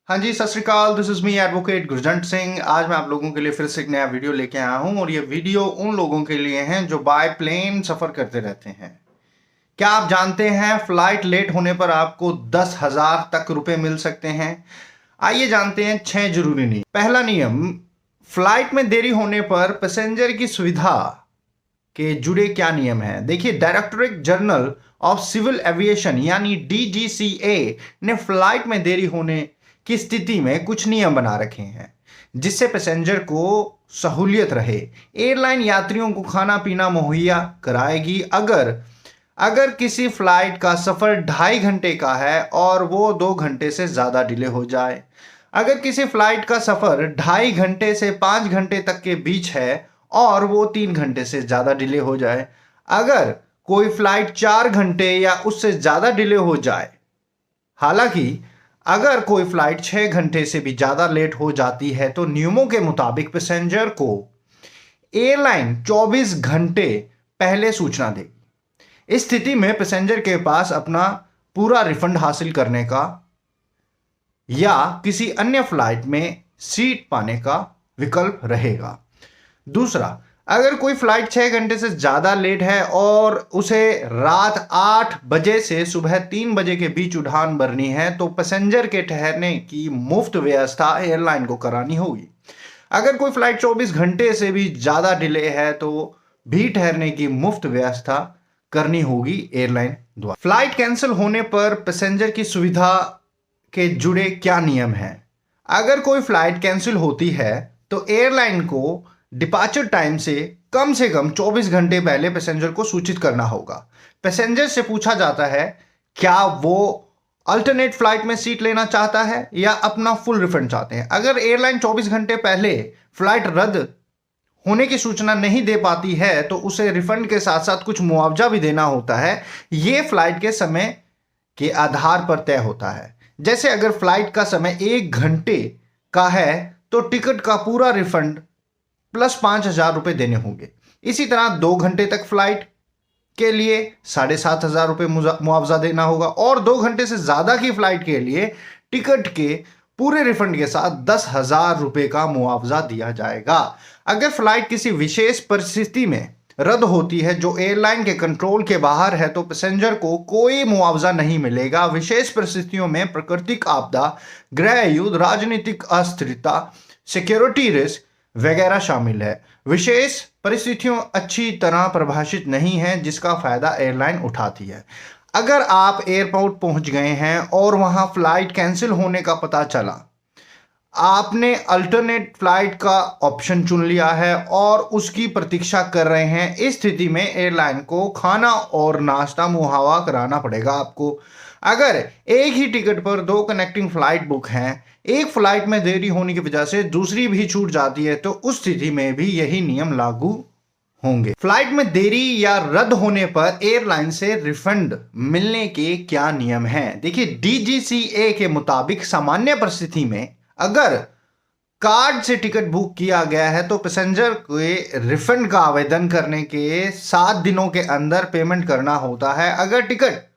हाँ जी, सत श्री अकाल। This is me advocate Gurjant Singh. आज मैं आप लोगों के लिए फिर से एक नया वीडियो लेके आया हूँ और ये वीडियो उन लोगों के लिए हैं जो बाय प्लेन सफ़र करते रहते हैं। क्या आप जानते हैं फ्लाइट लेट होने पर आपको 10,000 तक रुपए मिल सकते हैं? आइए जानते हैं 6 जरूरी नियम। पहला नियम, फ्लाइट में देरी होने पर पैसेंजर की सुविधा के जुड़े क्या नियम हैं। देखिए, directorate general of civil aviation यानी डीजीसीए ने फ्लाइट में देरी होने की स्थिति में कुछ नियम बना रखे हैं जिससे पैसेंजर को सहूलियत रहे। एयरलाइन यात्रियों को खाना पीना मुहैया कराएगी अगर किसी फ्लाइट का सफर 2.5 घंटे का है और वो 2 घंटे से ज्यादा डिले हो जाए। अगर किसी फ्लाइट का सफर 2.5 घंटे से 5 घंटे तक के बीच है और वो 3 घंटे से ज्यादा डिले हो जाए। अगर कोई फ्लाइट 4 घंटे या उससे ज्यादा डिले हो जाए। हालांकि अगर कोई फ्लाइट 6 घंटे से भी ज्यादा लेट हो जाती है तो नियमों के मुताबिक पैसेंजर को एयरलाइन 24 घंटे पहले सूचना देगी। इस स्थिति में पैसेंजर के पास अपना पूरा रिफंड हासिल करने का या किसी अन्य फ्लाइट में सीट पाने का विकल्प रहेगा। दूसरा, अगर कोई फ्लाइट 6 घंटे से ज्यादा लेट है और उसे रात 8 बजे से सुबह 3 बजे के बीच उड़ान भरनी है तो पैसेंजर के ठहरने की मुफ्त व्यवस्था एयरलाइन को करानी होगी। अगर कोई फ्लाइट 24 घंटे से भी ज्यादा डिले है तो भी ठहरने की मुफ्त व्यवस्था करनी होगी एयरलाइन द्वारा। फ्लाइट कैंसिल होने पर पैसेंजर की सुविधा के जुड़े क्या नियम हैं। अगर कोई फ्लाइट कैंसिल होती है तो एयरलाइन को डिपार्चर टाइम से कम 24 घंटे पहले पैसेंजर को सूचित करना होगा। पैसेंजर से पूछा जाता है क्या वो अल्टरनेट फ्लाइट में सीट लेना चाहता है या अपना फुल रिफंड चाहते हैं। अगर एयरलाइन 24 घंटे पहले फ्लाइट रद्द होने की सूचना नहीं दे पाती है तो उसे रिफंड के साथ साथ कुछ मुआवजा भी देना होता है। यह फ्लाइट के समय के आधार पर तय होता है। जैसे अगर फ्लाइट का समय 1 घंटे का है तो टिकट का पूरा रिफंड प्लस 5,000 रुपए देने होंगे। इसी तरह 2 घंटे तक फ्लाइट के लिए 7,500 रुपए मुआवजा देना होगा और 2 घंटे से ज्यादा की फ्लाइट के लिए टिकट के पूरे रिफंड के साथ 10,000 रुपए का मुआवजा दिया जाएगा। अगर फ्लाइट किसी विशेष परिस्थिति में रद्द होती है जो एयरलाइन के कंट्रोल के बाहर है तो पैसेंजर को कोई मुआवजा नहीं मिलेगा। विशेष परिस्थितियों में प्राकृतिक आपदा, गृह युद्ध, राजनीतिक अस्थिरता, सिक्योरिटी रिस्क वगैरह शामिल है। विशेष परिस्थितियों अच्छी तरह परिभाषित नहीं है जिसका फायदा एयरलाइन उठाती है। अगर आप एयरपोर्ट पहुंच गए हैं और वहां फ्लाइट कैंसिल होने का पता चला, आपने अल्टरनेट फ्लाइट का ऑप्शन चुन लिया है और उसकी प्रतीक्षा कर रहे हैं। इस स्थिति में एयरलाइन को खाना और नाश्ता मुहैया कराना पड़ेगा आपको। अगर एक ही टिकट पर 2 कनेक्टिंग फ्लाइट बुक हैं, एक फ्लाइट में देरी होने की वजह से दूसरी भी छूट जाती है तो उस स्थिति में भी यही नियम लागू होंगे। फ्लाइट में देरी या रद्द होने पर एयरलाइन से रिफंड मिलने के क्या नियम हैं। देखिए, डीजीसीए के मुताबिक सामान्य परिस्थिति में अगर कार्ड से टिकट बुक किया गया है तो पैसेंजर को रिफंड का आवेदन करने के 7 दिनों के अंदर पेमेंट करना होता है। अगर टिकट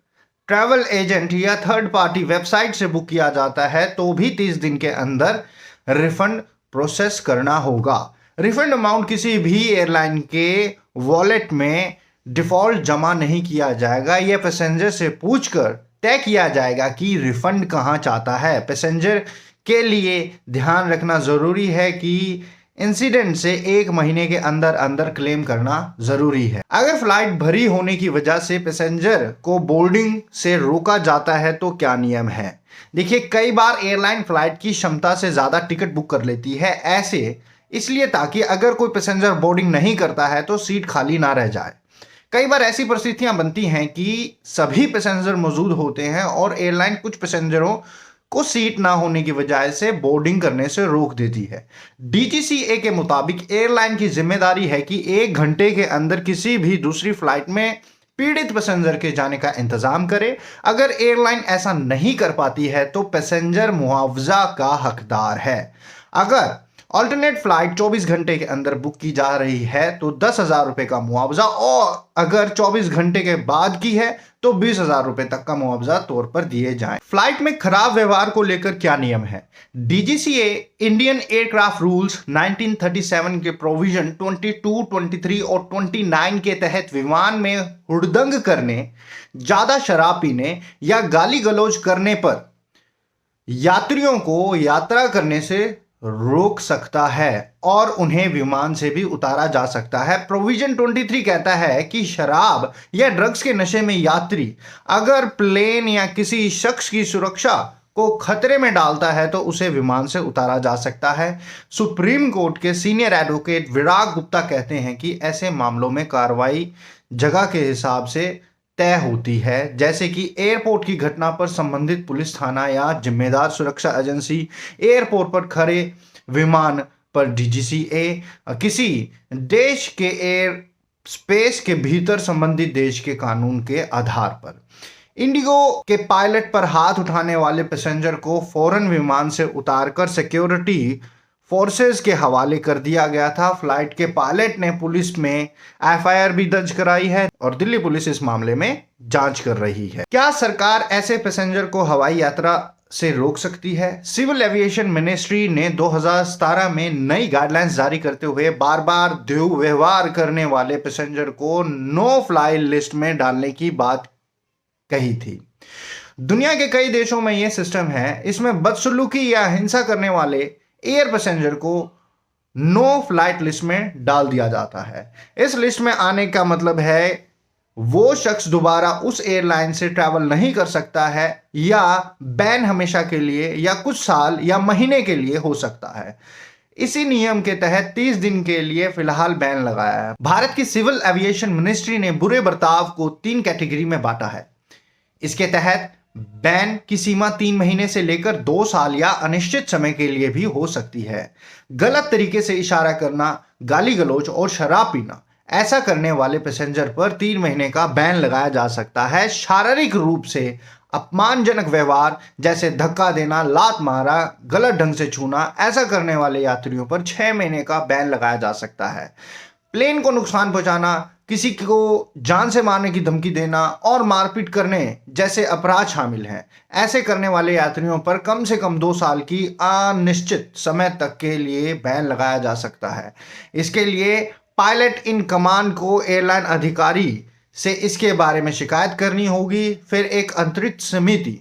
ट्रैवल एजेंट या थर्ड पार्टी वेबसाइट से बुक किया जाता है तो भी 30 दिन के अंदर रिफंड प्रोसेस करना होगा। रिफंड अमाउंट किसी भी एयरलाइन के वॉलेट में डिफॉल्ट जमा नहीं किया जाएगा। यह पैसेंजर से पूछकर तय किया जाएगा कि रिफंड कहां चाहता है। पैसेंजर के लिए ध्यान रखना जरूरी है कि इंसिडेंट से 1 महीने के अंदर अंदर क्लेम करना जरूरी है। अगर फ्लाइट भरी होने की वजह से पैसेंजर को बोर्डिंग से रोका जाता है तो क्या नियम है। देखिए, कई बार एयरलाइन फ्लाइट की क्षमता से ज्यादा टिकट बुक कर लेती है, ऐसे इसलिए ताकि अगर कोई पैसेंजर बोर्डिंग नहीं करता है तो सीट खाली ना रह जाए। कई बार ऐसी परिस्थितियां बनती हैं कि सभी पैसेंजर मौजूद होते हैं और एयरलाइन कुछ पैसेंजरों को सीट ना होने की वजह से बोर्डिंग करने से रोक देती है। डीजीसीए के मुताबिक एयरलाइन की जिम्मेदारी है कि 1 घंटे के अंदर किसी भी दूसरी फ्लाइट में पीड़ित पैसेंजर के जाने का इंतजाम करे। अगर एयरलाइन ऐसा नहीं कर पाती है तो पैसेंजर मुआवजा का हकदार है। अगर ऑल्टरनेट फ्लाइट 24 घंटे के अंदर बुक की जा रही है तो 10,000 रुपए का मुआवजा, और अगर 24 घंटे के बाद की है तो 20,000 रुपए तक का मुआवजा तौर पर दिए जाएं। फ्लाइट में खराब व्यवहार को लेकर क्या नियम है? डीजीसीए इंडियन एयरक्राफ्ट रूल्स 1937 के प्रोविजन 22, 23 और 29 के तहत विमान में हुड़दंग करने, ज्यादा शराब पीने या गाली गलौज करने पर यात्रियों को यात्रा करने से रोक सकता है और उन्हें विमान से भी उतारा जा सकता है। प्रोविजन 23 कहता है कि शराब या ड्रग्स के नशे में यात्री अगर प्लेन या किसी शख्स की सुरक्षा को खतरे में डालता है तो उसे विमान से उतारा जा सकता है। सुप्रीम कोर्ट के सीनियर एडवोकेट विराग गुप्ता कहते हैं कि ऐसे मामलों में कार्रवाई जगह के हिसाब से तय होती है, जैसे कि एयरपोर्ट की घटना पर संबंधित पुलिस थाना या जिम्मेदार सुरक्षा एजेंसी, एयरपोर्ट पर खड़े विमान पर डीजीसीए, किसी देश के एयर स्पेस के भीतर संबंधित देश के कानून के आधार पर। इंडिगो के पायलट पर हाथ उठाने वाले पैसेंजर को फौरन विमान से उतारकर सिक्योरिटी फोर्सेस के हवाले कर दिया गया था। फ्लाइट के पायलट ने पुलिस में एफआईआर भी दर्ज कराई है और दिल्ली पुलिस इस मामले में जांच कर रही है। क्या सरकार ऐसे पैसेंजर को हवाई यात्रा से रोक सकती है? सिविल एविएशन मिनिस्ट्री ने 2017 में नई गाइडलाइंस जारी करते हुए बार बार दुर्व्यवहार करने वाले पैसेंजर को नो फ्लाई लिस्ट में डालने की बात कही थी। दुनिया के कई देशों में यह सिस्टम है। इसमें बदसलूकी या हिंसा करने वाले एयर पैसेंजर को नो फ्लाइट लिस्ट में डाल दिया जाता है। इस लिस्ट में आने का मतलब है वो शख्स दोबारा उस एयरलाइन से ट्रैवल नहीं कर सकता है या बैन हमेशा के लिए या कुछ साल या महीने के लिए हो सकता है। इसी नियम के तहत 30 दिन के लिए फिलहाल बैन लगाया है। भारत की सिविल एविएशन मिनिस्ट्री ने बुरे बर्ताव को 3 कैटेगरी में बांटा है। इसके तहत बैन की सीमा 3 महीने से लेकर 2 साल या अनिश्चित समय के लिए भी हो सकती है। गलत तरीके से इशारा करना, गाली गलौज और शराब पीना, ऐसा करने वाले पैसेंजर पर 3 महीने का बैन लगाया जा सकता है। शारीरिक रूप से अपमानजनक व्यवहार जैसे धक्का देना, लात मारा, गलत ढंग से छूना, ऐसा करने वाले यात्रियों पर 6 महीने का बैन लगाया जा सकता है। प्लेन को नुकसान पहुंचाना, किसी को जान से मारने की धमकी देना और मारपीट करने जैसे अपराध शामिल हैं। ऐसे करने वाले यात्रियों पर कम से कम 2 साल की अनिश्चित समय तक के लिए बैन लगाया जा सकता है। इसके लिए पायलट इन कमांड को एयरलाइन अधिकारी से इसके बारे में शिकायत करनी होगी। फिर एक अंतरिक्ष समिति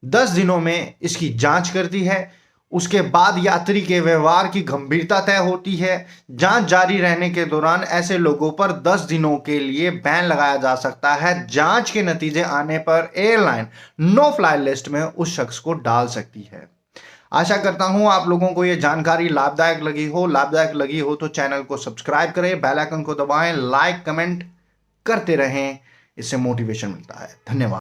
10 दिनों में इसकी जांच करती है। उसके बाद यात्री के व्यवहार की गंभीरता तय होती है। जांच जारी रहने के दौरान ऐसे लोगों पर 10 दिनों के लिए बैन लगाया जा सकता है। जांच के नतीजे आने पर एयरलाइन नो फ्लाई लिस्ट में उस शख्स को डाल सकती है। आशा करता हूं आप लोगों को यह जानकारी लाभदायक लगी हो तो चैनल को सब्सक्राइब करें, बेल आइकन को दबाएं, लाइक कमेंट करते रहें। इससे मोटिवेशन मिलता है। धन्यवाद।